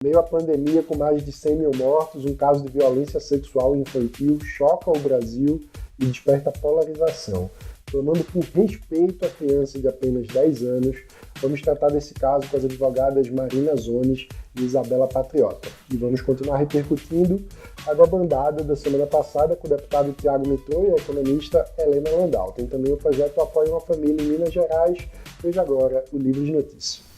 Meio à pandemia, com mais de 100 mil mortos, um caso de violência sexual infantil choca o Brasil e desperta polarização. Clamando por respeito à criança de apenas 10 anos, vamos tratar desse caso com as advogadas Marina Zones e Isabela Patriota. E vamos continuar repercutindo a debandada da semana passada com o deputado Tiago Mitrô e a economista Helena Landau. Tem também o projeto Apoio uma Família em Minas Gerais. Veja agora o Livro de Notícias.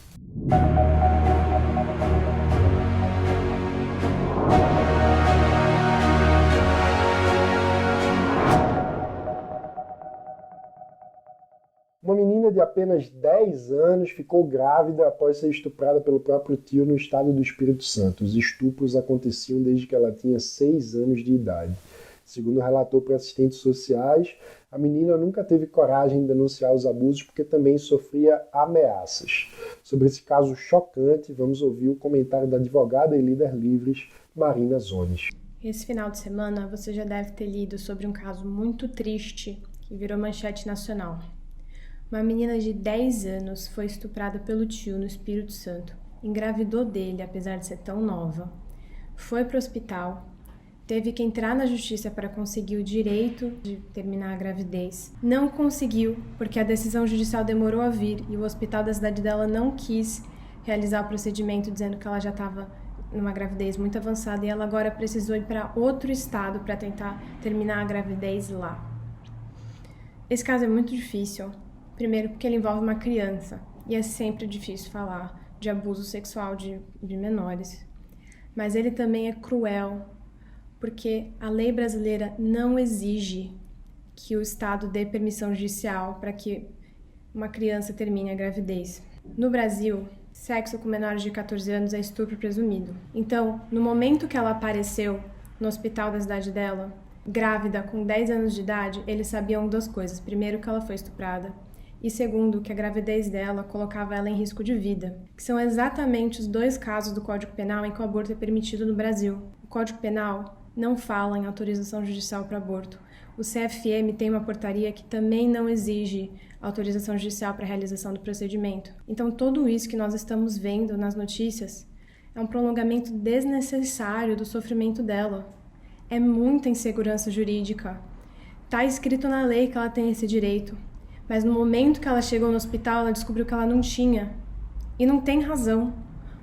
Uma menina de apenas 10 anos ficou grávida após ser estuprada pelo próprio tio no estado do Espírito Santo. Os estupros aconteciam desde que ela tinha 6 anos de idade. Segundo relatou para assistentes sociais, a menina nunca teve coragem de denunciar os abusos porque também sofria ameaças. Sobre esse caso chocante, vamos ouvir o comentário da advogada e líder livres, Marina Zones. Esse final de semana você já deve ter lido sobre um caso muito triste que virou manchete nacional. Uma menina de 10 anos foi estuprada pelo tio no Espírito Santo. Engravidou dele, apesar de ser tão nova. Foi para o hospital. Teve que entrar na justiça para conseguir o direito de terminar a gravidez. Não conseguiu, porque a decisão judicial demorou a vir e o hospital da cidade dela não quis realizar o procedimento, dizendo que ela já estava numa gravidez muito avançada e ela agora precisou ir para outro estado para tentar terminar a gravidez lá. Esse caso é muito difícil. Primeiro porque ele envolve uma criança e é sempre difícil falar de abuso sexual de menores. Mas ele também é cruel, porque a lei brasileira não exige que o Estado dê permissão judicial para que uma criança termine a gravidez. No Brasil, sexo com menores de 14 anos é estupro presumido. Então, no momento que ela apareceu no hospital da cidade dela, grávida com 10 anos de idade, eles sabiam duas coisas. Primeiro, que ela foi estuprada. E segundo, que a gravidez dela colocava ela em risco de vida, que são exatamente os dois casos do Código Penal em que o aborto é permitido no Brasil. O Código Penal não fala em autorização judicial para aborto. O CFM tem uma portaria que também não exige autorização judicial para a realização do procedimento. Então, tudo isso que nós estamos vendo nas notícias é um prolongamento desnecessário do sofrimento dela. É muita insegurança jurídica. Está escrito na lei que ela tem esse direito. Mas no momento que ela chegou no hospital, ela descobriu que ela não tinha. E não tem razão.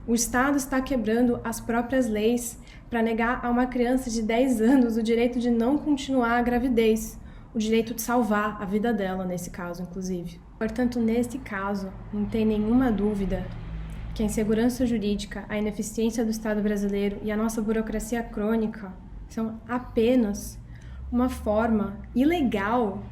O Estado está quebrando as próprias leis para negar a uma criança de 10 anos o direito de não continuar a gravidez, o direito de salvar a vida dela, nesse caso, inclusive. Portanto, nesse caso, não tem nenhuma dúvida que a insegurança jurídica, a ineficiência do Estado brasileiro e a nossa burocracia crônica são apenas uma forma ilegal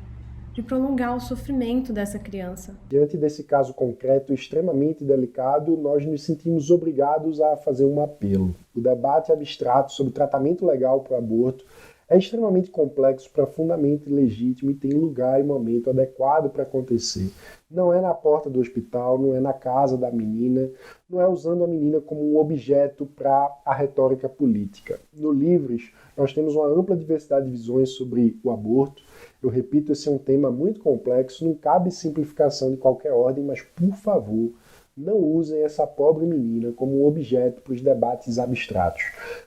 de prolongar o sofrimento dessa criança. Diante desse caso concreto extremamente delicado, nós nos sentimos obrigados a fazer um apelo. O debate abstrato sobre tratamento legal para o aborto é extremamente complexo, profundamente legítimo e tem lugar e momento adequado para acontecer. Não é na porta do hospital, não é na casa da menina, não é usando a menina como um objeto para a retórica política. No Livres, nós temos uma ampla diversidade de visões sobre o aborto. Eu repito, esse é um tema muito complexo, não cabe simplificação de qualquer ordem, mas, por favor, não usem essa pobre menina como um objeto para os debates abstratos.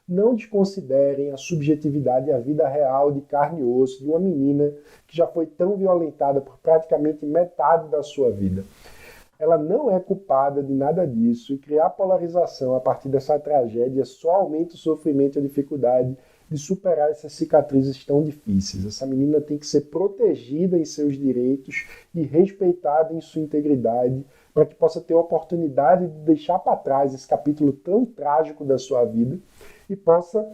Não desconsiderem a subjetividade e a vida real de carne e osso de uma menina que já foi tão violentada por praticamente metade da sua vida. Ela não é culpada de nada disso e criar polarização a partir dessa tragédia só aumenta o sofrimento e a dificuldade de superar essas cicatrizes tão difíceis. Essa menina tem que ser protegida em seus direitos e respeitada em sua integridade para que possa ter a oportunidade de deixar para trás esse capítulo tão trágico da sua vida e possa,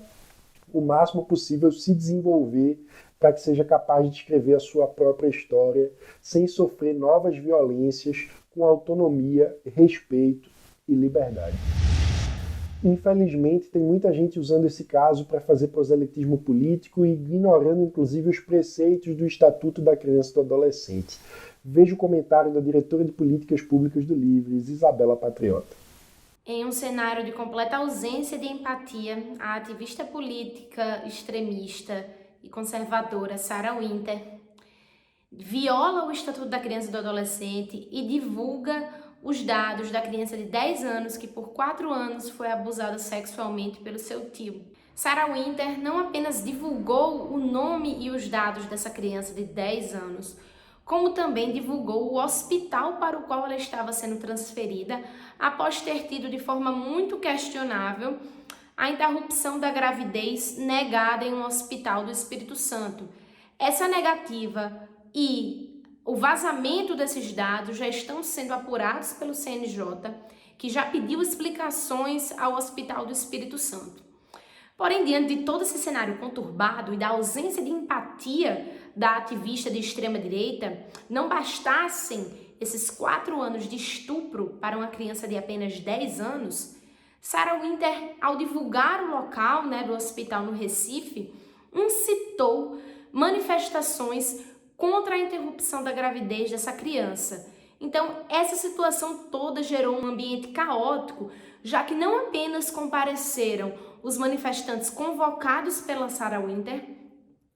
o máximo possível, se desenvolver para que seja capaz de escrever a sua própria história sem sofrer novas violências, com autonomia, respeito e liberdade. Infelizmente, tem muita gente usando esse caso para fazer proselitismo político e ignorando, inclusive, os preceitos do Estatuto da Criança e do Adolescente. Veja o comentário da diretora de Políticas Públicas do Livres, Isabela Patriota. Em um cenário de completa ausência de empatia, a ativista política extremista e conservadora Sarah Winter viola o Estatuto da Criança e do Adolescente e divulga os dados da criança de 10 anos que por 4 anos foi abusada sexualmente pelo seu tio. Sarah Winter não apenas divulgou o nome e os dados dessa criança de 10 anos, como também divulgou o hospital para o qual ela estava sendo transferida após ter tido de forma muito questionável a interrupção da gravidez negada em um hospital do Espírito Santo. Essa negativa e o vazamento desses dados já estão sendo apurados pelo CNJ, que já pediu explicações ao Hospital do Espírito Santo. Porém, diante de todo esse cenário conturbado e da ausência de empatia da ativista de extrema-direita, não bastassem esses 4 anos de estupro para uma criança de apenas 10 anos, Sarah Winter, ao divulgar o local do hospital no Recife, incitou manifestações contra a interrupção da gravidez dessa criança. Então, essa situação toda gerou um ambiente caótico, já que não apenas compareceram os manifestantes convocados pela Sarah Winter,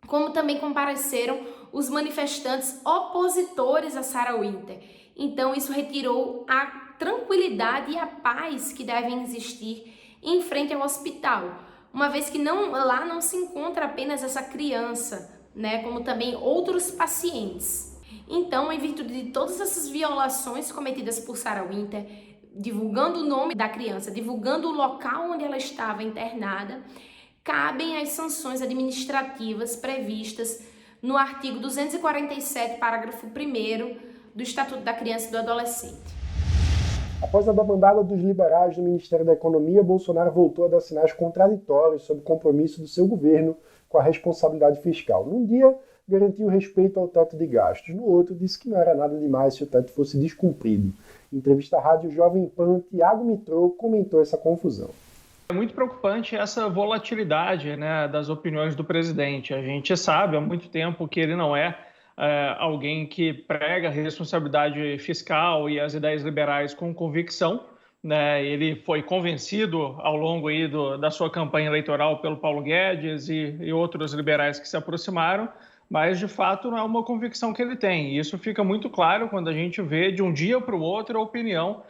como também compareceram os manifestantes opositores a Sarah Winter. Então, isso retirou a tranquilidade e a paz que devem existir em frente ao hospital, uma vez que lá não se encontra apenas essa criança, como também outros pacientes. Então, em virtude de todas essas violações cometidas por Sarah Winter, divulgando o nome da criança, divulgando o local onde ela estava internada, cabem as sanções administrativas previstas no artigo 247, parágrafo 1º do Estatuto da Criança e do Adolescente. Após a demandada dos liberais do Ministério da Economia, Bolsonaro voltou a dar sinais contraditórios sobre o compromisso do seu governo com a responsabilidade fiscal. Num dia, garantiu respeito ao teto de gastos. No outro, disse que não era nada demais se o teto fosse descumprido. Em entrevista à Rádio Jovem Pan, Tiago Mitrô comentou essa confusão. É muito preocupante essa volatilidade das opiniões do presidente. A gente sabe há muito tempo que ele não é alguém que prega a responsabilidade fiscal e as ideias liberais com convicção. Ele foi convencido ao longo da sua campanha eleitoral pelo Paulo Guedes e outros liberais que se aproximaram, mas de fato não é uma convicção que ele tem. E isso fica muito claro quando a gente vê de um dia para o outro a opinião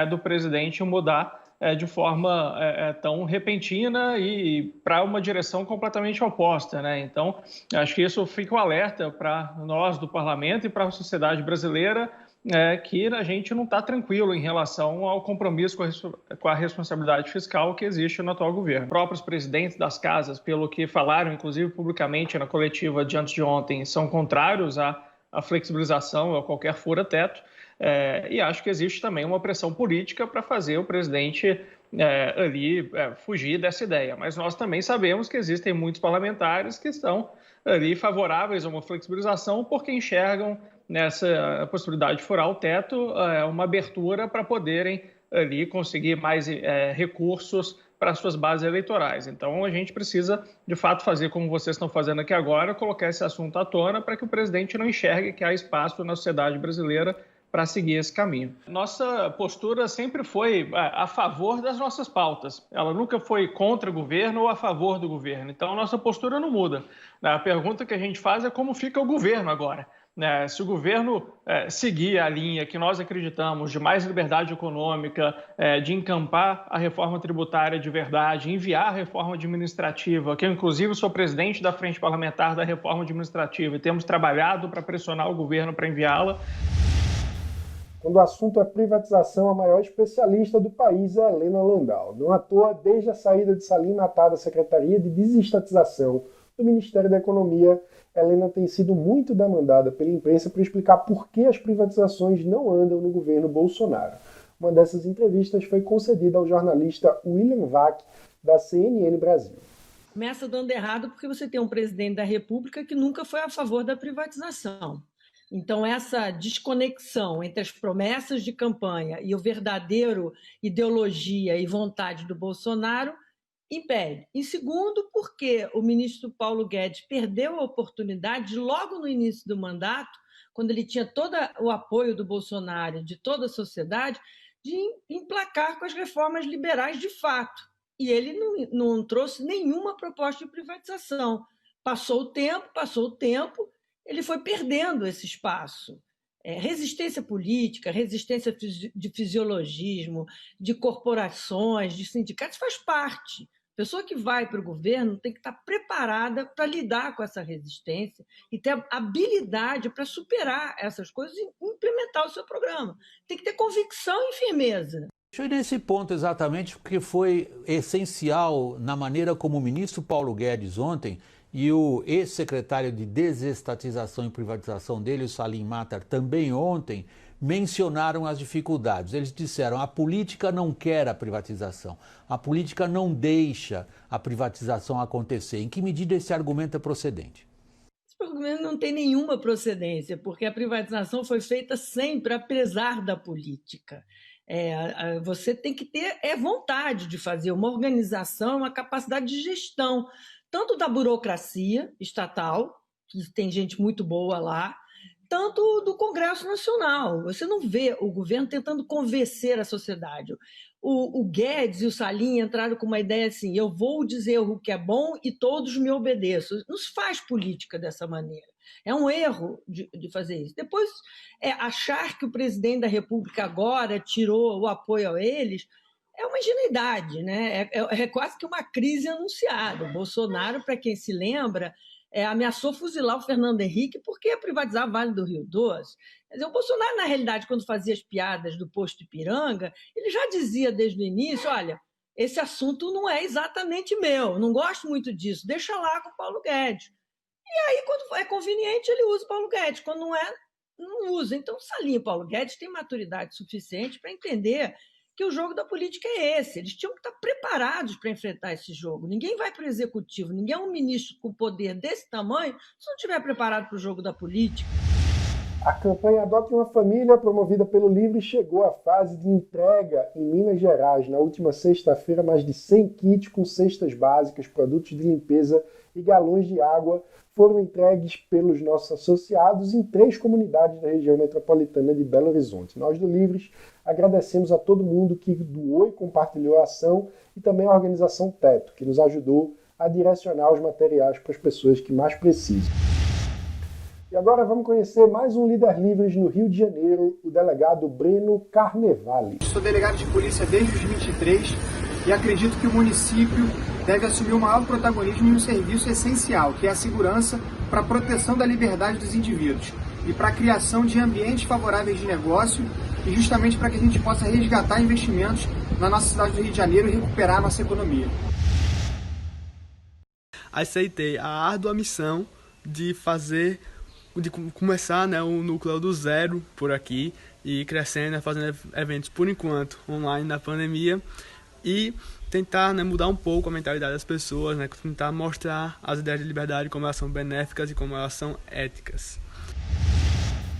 do presidente mudar de forma tão repentina e para uma direção completamente oposta. Então, acho que isso fica um alerta para nós do parlamento e para a sociedade brasileira, que a gente não está tranquilo em relação ao compromisso com a responsabilidade fiscal que existe no atual governo. Os próprios presidentes das casas, pelo que falaram, inclusive publicamente na coletiva de antes de ontem, são contrários à flexibilização ou a qualquer fura-teto, e acho que existe também uma pressão política para fazer o presidente fugir dessa ideia. Mas nós também sabemos que existem muitos parlamentares que estão ali favoráveis a uma flexibilização porque enxergam nessa possibilidade de furar o teto uma abertura para poderem ali conseguir mais recursos para as suas bases eleitorais. Então, a gente precisa, de fato, fazer como vocês estão fazendo aqui agora, colocar esse assunto à tona para que o presidente não enxergue que há espaço na sociedade brasileira para seguir esse caminho. Nossa postura sempre foi a favor das nossas pautas. Ela nunca foi contra o governo ou a favor do governo. Então, nossa postura não muda. A pergunta que a gente faz é como fica o governo agora. Se o governo seguir a linha que nós acreditamos de mais liberdade econômica, de encampar a reforma tributária de verdade, enviar a reforma administrativa, que eu inclusive sou presidente da Frente Parlamentar da Reforma Administrativa e temos trabalhado para pressionar o governo para enviá-la. Quando o assunto é privatização, a maior especialista do país é Helena Landau. Não à toa, desde a saída de Salim Matar da Secretaria de Desestatização do Ministério da Economia, Helena tem sido muito demandada pela imprensa para explicar por que as privatizações não andam no governo Bolsonaro. Uma dessas entrevistas foi concedida ao jornalista William Vac, da CNN Brasil. Começa dando errado porque você tem um presidente da República que nunca foi a favor da privatização. Então, essa desconexão entre as promessas de campanha e o verdadeiro ideologia e vontade do Bolsonaro impede. E segundo, porque o ministro Paulo Guedes perdeu a oportunidade, logo no início do mandato, quando ele tinha todo o apoio do Bolsonaro, de toda a sociedade, de emplacar com as reformas liberais de fato. E ele não trouxe nenhuma proposta de privatização. Passou o tempo, ele foi perdendo esse espaço. resistência política, resistência de fisiologismo, de corporações, de sindicatos, faz parte. A pessoa que vai para o governo tem que estar preparada para lidar com essa resistência e ter habilidade para superar essas coisas e implementar o seu programa. Tem que ter convicção e firmeza. Deixa eu ir nesse ponto exatamente, porque foi essencial na maneira como o ministro Paulo Guedes ontem e o ex-secretário de Desestatização e Privatização dele, o Salim Matar, também ontem, mencionaram as dificuldades. Eles disseram: a política não quer a privatização, a política não deixa a privatização acontecer. Em que medida esse argumento é procedente? Esse argumento não tem nenhuma procedência, porque a privatização foi feita sempre apesar da política. Você tem que ter vontade de fazer uma organização, uma capacidade de gestão, tanto da burocracia estatal, que tem gente muito boa lá, tanto do Congresso Nacional. Você não vê o governo tentando convencer a sociedade. O Guedes e o Salim entraram com uma ideia assim: eu vou dizer o que é bom e todos me obedeçam. Não se faz política dessa maneira. É um erro de fazer isso. Depois, achar que o presidente da República agora tirou o apoio a eles é uma ingenuidade, né? É quase que uma crise anunciada. O Bolsonaro, para quem se lembra, ameaçou fuzilar o Fernando Henrique porque ia privatizar o Vale do Rio Doce. Quer dizer, o Bolsonaro, na realidade, quando fazia as piadas do posto Ipiranga, ele já dizia desde o início: olha, esse assunto não é exatamente meu, não gosto muito disso, deixa lá com o Paulo Guedes. E aí, quando é conveniente, ele usa o Paulo Guedes, quando não é, não usa. Então, o Salim e o Paulo Guedes têm maturidade suficiente para entender que o jogo da política é esse. Eles tinham que estar preparados para enfrentar esse jogo. Ninguém vai para o executivo, ninguém é um ministro com poder desse tamanho se não estiver preparado para o jogo da política. A campanha Adote uma Família, promovida pelo Livre, chegou à fase de entrega em Minas Gerais. Na última sexta-feira, mais de 100 kits com cestas básicas, produtos de limpeza e galões de água foram entregues pelos nossos associados em 3 comunidades da região metropolitana de Belo Horizonte. Nós do Livres agradecemos a todo mundo que doou e compartilhou a ação e também a organização Teto, que nos ajudou a direcionar os materiais para as pessoas que mais precisam. E agora vamos conhecer mais um líder Livres no Rio de Janeiro, o delegado Breno Carnevale. Sou delegado de polícia desde 2023 e acredito que o município deve assumir o maior protagonismo em um serviço essencial, que é a segurança para a proteção da liberdade dos indivíduos e para a criação de ambientes favoráveis de negócio e justamente para que a gente possa resgatar investimentos na nossa cidade do Rio de Janeiro e recuperar a nossa economia. Aceitei a árdua missão de começar, né, o núcleo do zero por aqui e crescendo, fazendo eventos por enquanto online na pandemia e tentar, né, mudar um pouco a mentalidade das pessoas, né, tentar mostrar as ideias de liberdade como elas são benéficas e como elas são éticas.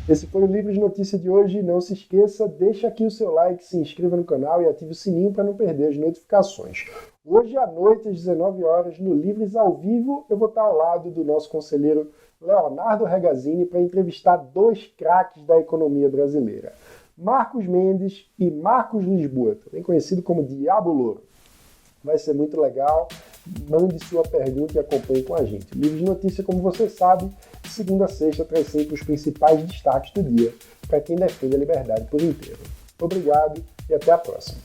Esse foi o Livre de Notícia de hoje. Não se esqueça, deixa aqui o seu like, se inscreva no canal e ative o sininho para não perder as notificações. Hoje à noite, às 19 horas, no Livres ao Vivo, eu vou estar ao lado do nosso conselheiro Leonardo Regazzini para entrevistar 2 craques da economia brasileira, Marcos Mendes e Marcos Lisboa, também conhecido como Diabo Louro. Vai ser muito legal. Mande sua pergunta e acompanhe com a gente. O Livre de Notícia, como você sabe, de segunda a sexta traz sempre os principais destaques do dia para quem defende a liberdade por inteiro. Obrigado e até a próxima.